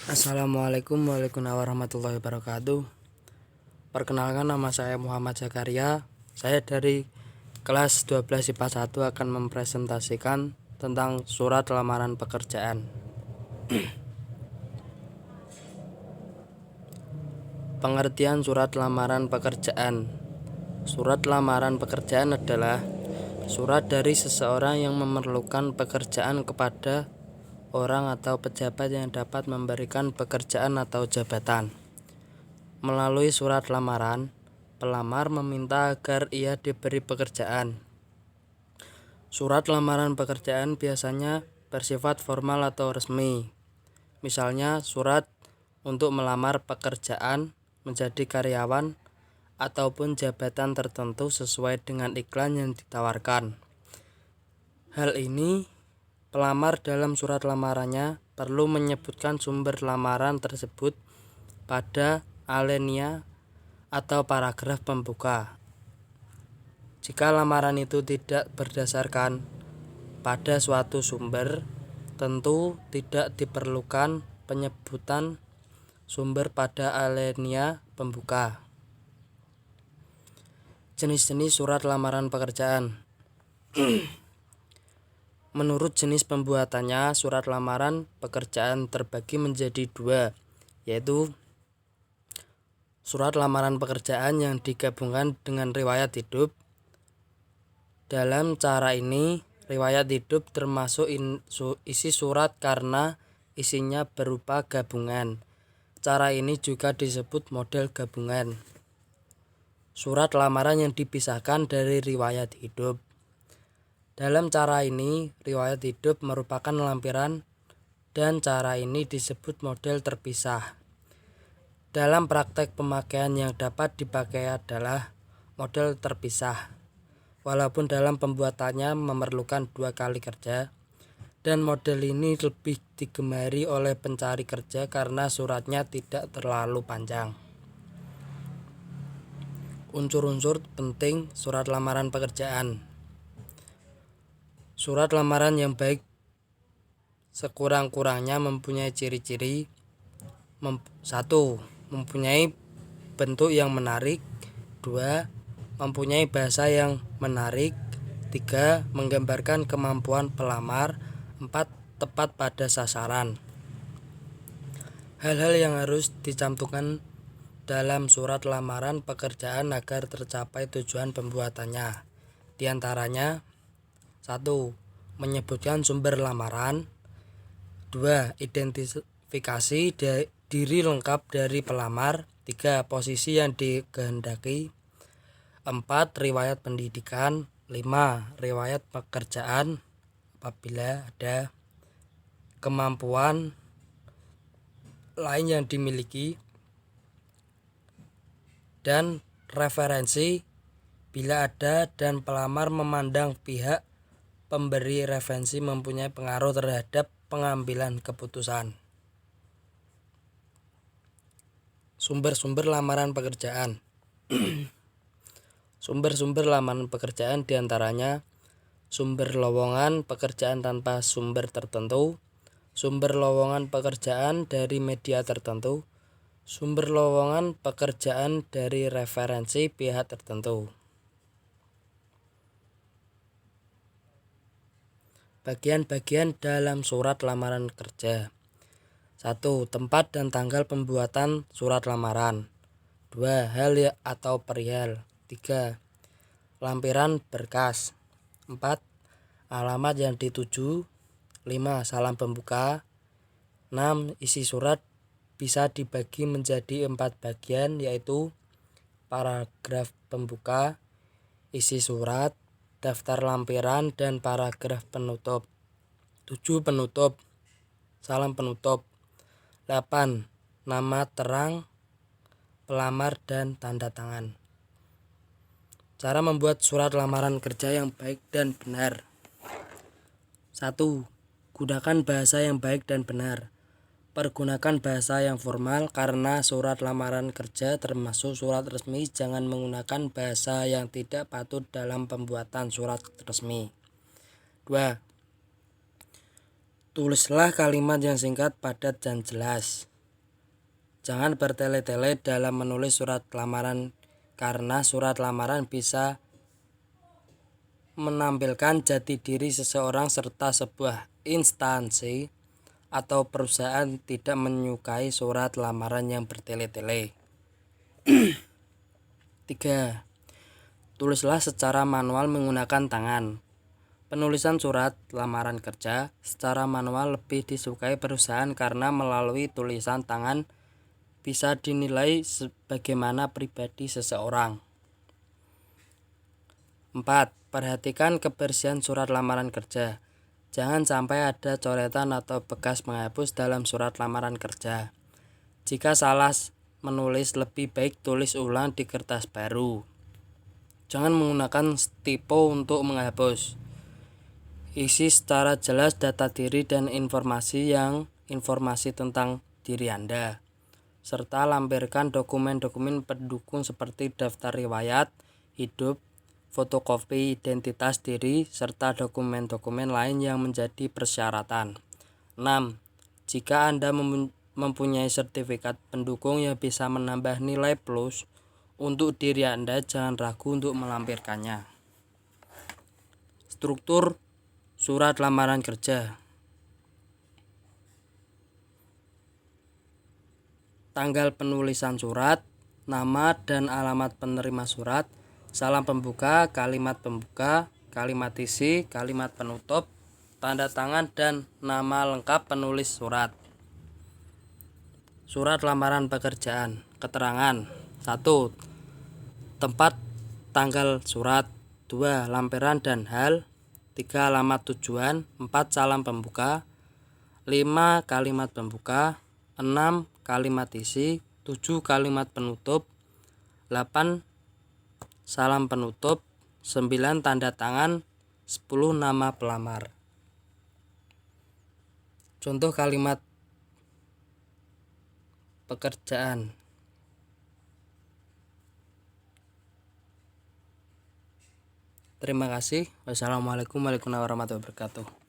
Assalamualaikum warahmatullahi wabarakatuh. Perkenalkan, nama saya Muhammad Zakaria. Saya dari kelas 12 IPA 1 akan mempresentasikan tentang surat lamaran pekerjaan. Pengertian surat lamaran pekerjaan. Surat lamaran pekerjaan adalah surat dari seseorang yang memerlukan pekerjaan kepada orang atau pejabat yang dapat memberikan pekerjaan atau jabatan. Melalui surat lamaran, pelamar meminta agar ia diberi pekerjaan. Surat lamaran pekerjaan biasanya bersifat formal atau resmi. Misalnya surat untuk melamar pekerjaan menjadi karyawan ataupun jabatan tertentu sesuai dengan iklan yang ditawarkan. Hal ini, pelamar dalam surat lamarannya perlu menyebutkan sumber lamaran tersebut pada alinea atau paragraf pembuka. Jika lamaran itu tidak berdasarkan pada suatu sumber, tentu tidak diperlukan penyebutan sumber pada alinea pembuka. Jenis-jenis surat lamaran pekerjaan. Menurut jenis pembuatannya, surat lamaran pekerjaan terbagi menjadi dua, yaitu surat lamaran pekerjaan yang digabungkan dengan riwayat hidup. Dalam cara ini, riwayat hidup termasuk isi surat karena isinya berupa gabungan. Cara ini juga disebut model gabungan. Surat lamaran yang dipisahkan dari riwayat hidup. Dalam cara ini, riwayat hidup merupakan lampiran dan cara ini disebut model terpisah. Dalam praktek pemakaian yang dapat dipakai adalah model terpisah. Walaupun dalam pembuatannya memerlukan 2 kali kerja, dan model ini lebih digemari oleh pencari kerja karena suratnya tidak terlalu panjang. Unsur-unsur penting surat lamaran pekerjaan. Surat lamaran yang baik sekurang-kurangnya mempunyai ciri-ciri. 1. Mempunyai bentuk yang menarik. 2. Mempunyai bahasa yang menarik. 3. Menggambarkan kemampuan pelamar. 4. Tepat pada sasaran. Hal-hal yang harus dicantumkan dalam surat lamaran pekerjaan agar tercapai tujuan pembuatannya. Di antaranya: 1. Menyebutkan sumber lamaran. 2. Identifikasi diri lengkap dari pelamar. 3. Posisi yang dikehendaki. 4. Riwayat pendidikan. 5. Riwayat pekerjaan apabila ada. Kemampuan lain yang dimiliki. Dan referensi bila ada dan pelamar memandang pihak pemberi referensi mempunyai pengaruh terhadap pengambilan keputusan. Sumber-sumber lamaran pekerjaan. Sumber-sumber lamaran pekerjaan diantaranya sumber lowongan pekerjaan tanpa sumber tertentu, sumber lowongan pekerjaan dari media tertentu, sumber lowongan pekerjaan dari referensi pihak tertentu. Bagian-bagian dalam surat lamaran kerja. 1. Tempat dan tanggal pembuatan surat lamaran. 2. Hal atau perihal. 3. Lampiran berkas. 4. Alamat yang dituju. 5. Salam pembuka. 6. Isi surat bisa dibagi menjadi 4 bagian, yaitu paragraf pembuka, isi surat, daftar lampiran, dan paragraf penutup. 7. Penutup. Salam penutup. 8. Nama terang pelamar dan tanda tangan. Cara membuat surat lamaran kerja yang baik dan benar. 1. Gunakan bahasa yang baik dan benar. Pergunakan bahasa yang formal karena surat lamaran kerja termasuk surat resmi. Jangan menggunakan bahasa yang tidak patut dalam pembuatan surat resmi. 2. Tulislah kalimat yang singkat, padat, dan jelas. Jangan bertele-tele dalam menulis surat lamaran, karena surat lamaran bisa menampilkan jati diri seseorang serta sebuah instansi atau perusahaan tidak menyukai surat lamaran yang bertele-tele. 3. Tulislah secara manual menggunakan tangan. Penulisan surat lamaran kerja secara manual lebih disukai perusahaan karena melalui tulisan tangan bisa dinilai sebagaimana pribadi seseorang. 4. Perhatikan kebersihan surat lamaran kerja. Jangan sampai ada coretan atau bekas menghapus dalam surat lamaran kerja. Jika salah menulis, lebih baik tulis ulang di kertas baru. Jangan menggunakan stipo untuk menghapus. Isi secara jelas data diri dan informasi tentang diri Anda, serta lampirkan dokumen-dokumen pendukung seperti daftar riwayat hidup, fotokopi identitas diri, serta dokumen-dokumen lain yang menjadi persyaratan. 6. Jika Anda mempunyai sertifikat pendukung yang bisa menambah nilai plus untuk diri Anda, jangan ragu untuk melampirkannya. Struktur surat lamaran kerja. Tanggal penulisan surat, nama dan alamat penerima surat, salam pembuka, kalimat isi, kalimat penutup, tanda tangan, dan nama lengkap penulis surat. Surat lamaran pekerjaan. Keterangan. 1. Tempat tanggal surat. 2. Lampiran dan hal. 3. Alamat tujuan. 4. Salam pembuka. 5. Kalimat pembuka. 6. Kalimat isi. 7. Kalimat penutup. 8. Salam penutup. 9. Tanda tangan. 10. Nama pelamar. Contoh kalimat pekerjaan. Terima kasih. Wassalamualaikum warahmatullahi wabarakatuh.